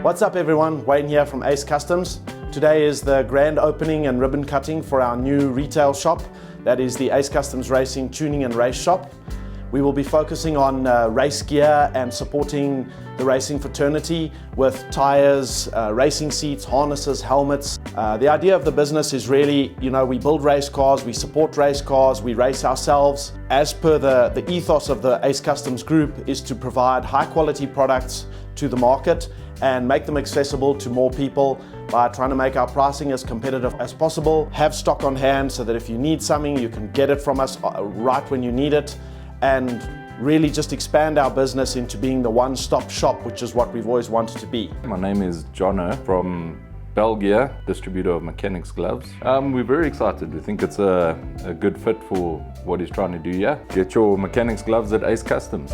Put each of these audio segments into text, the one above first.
What's up everyone, Wayne here from Ace Customs. Today is the grand opening and ribbon cutting for our new retail shop. That is the Ace Customs Racing Tuning and Race Shop. We will be focusing on race gear and supporting the racing fraternity with tyres, racing seats, harnesses, helmets. The idea of the business is really, we build race cars, we support race cars, we race ourselves. As per the ethos of the Ace Customs Group is to provide high quality products to the market and make them accessible to more people by trying to make our pricing as competitive as possible. Have stock on hand so that if you need something, you can get it from us right when you need it, and really just expand our business into being the one-stop shop, which is what we've always wanted to be. My name is Jono from Belgium, distributor of mechanics gloves. We're very excited. We think it's a good fit for what he's trying to do here. Get your mechanics gloves at Ace Customs.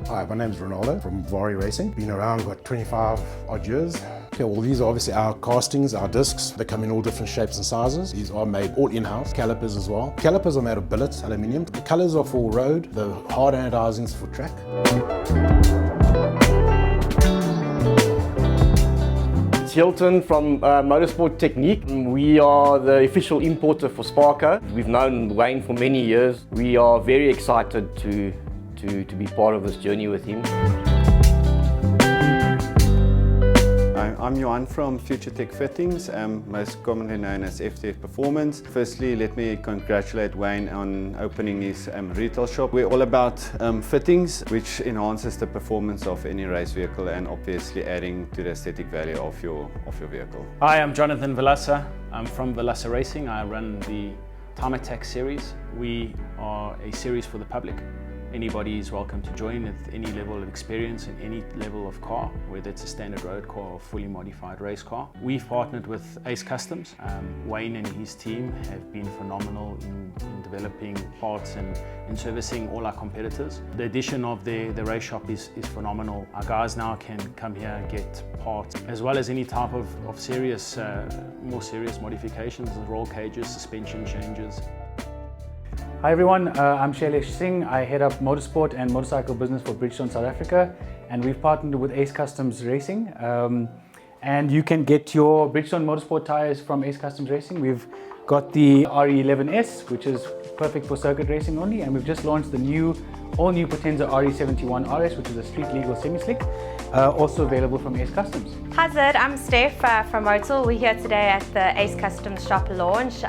Hi, my name is Ronaldo from Vari Racing. Been around, got 25 odd years. Okay, well these are obviously our castings, our discs. They come in all different shapes and sizes. These are made all in-house. Calipers as well. Calipers are made of billets, aluminium. The colours are for road, the hard anodizing is for track. It's Hilton from Motorsport Technic. We are the official importer for Sparko. We've known Wayne for many years. We are very excited to be part of this journey with him. I'm Johan from Future Tech Fittings, most commonly known as FTF Performance. Firstly, let me congratulate Wayne on opening his retail shop. We're all about fittings, which enhances the performance of any race vehicle and obviously adding to the aesthetic value of your vehicle. Hi, I'm Jonathan Velassa. I'm from Velassa Racing. I run the Time Attack series. We are a series for the public. Anybody is welcome to join at any level of experience in any level of car, whether it's a standard road car or fully modified race car. We've partnered with Ace Customs. Wayne and his team have been phenomenal in developing parts and in servicing all our competitors. The addition of the race shop is phenomenal. Our guys now can come here and get parts, as well as any type of serious, more serious modifications, roll cages, suspension changes. Hi everyone, I'm Shailesh Singh. I head up motorsport and motorcycle business for Bridgestone South Africa, and we've partnered with Ace Customs Racing. And you can get your Bridgestone Motorsport tyres from Ace Customs Racing. We've got the RE11S, which is perfect for circuit racing only, and we've just launched the all-new Potenza RE71 RS, which is a street-legal semi-slick, also available from Ace Customs. Hi Zed, I'm Steph from Motul. We're here today at the Ace Customs shop launch.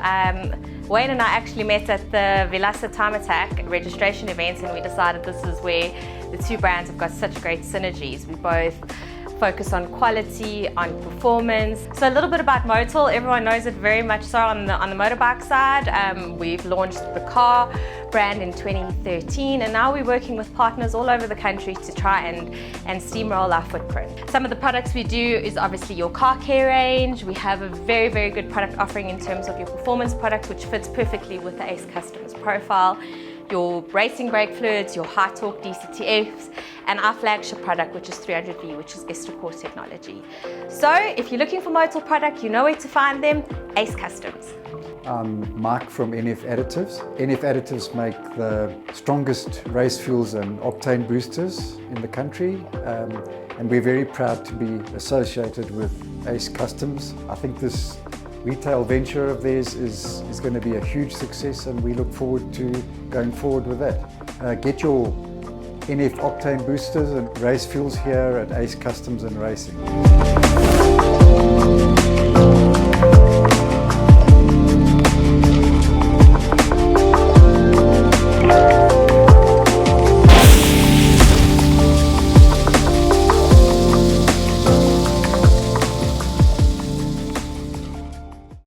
Wayne and I actually met at the Velassa Time Attack registration event, and we decided this is where the two brands have got such great synergies. We both focus on quality, on performance. So a little bit about Motul, everyone knows it very much so on the motorbike side. We've launched the car brand in 2013, and now we're working with partners all over the country to try and steamroll our footprint. Some of the products we do is obviously your car care range. We have a very, very good product offering in terms of your performance product, which fits perfectly with the Ace Customs profile. Your racing brake fluids, your high torque DCTFs, and our flagship product, which is 300V, which is Extra Core technology. So if you're looking for Motul product, you know where to find them, Ace Customs. I'm Mike from NF Additives. NF Additives make the strongest race fuels and octane boosters in the country, and we're very proud to be associated with Ace Customs. I think this retail venture of theirs is going to be a huge success, and we look forward to going forward with that. Get your NF octane boosters and race fuels here at Ace Customs and Racing.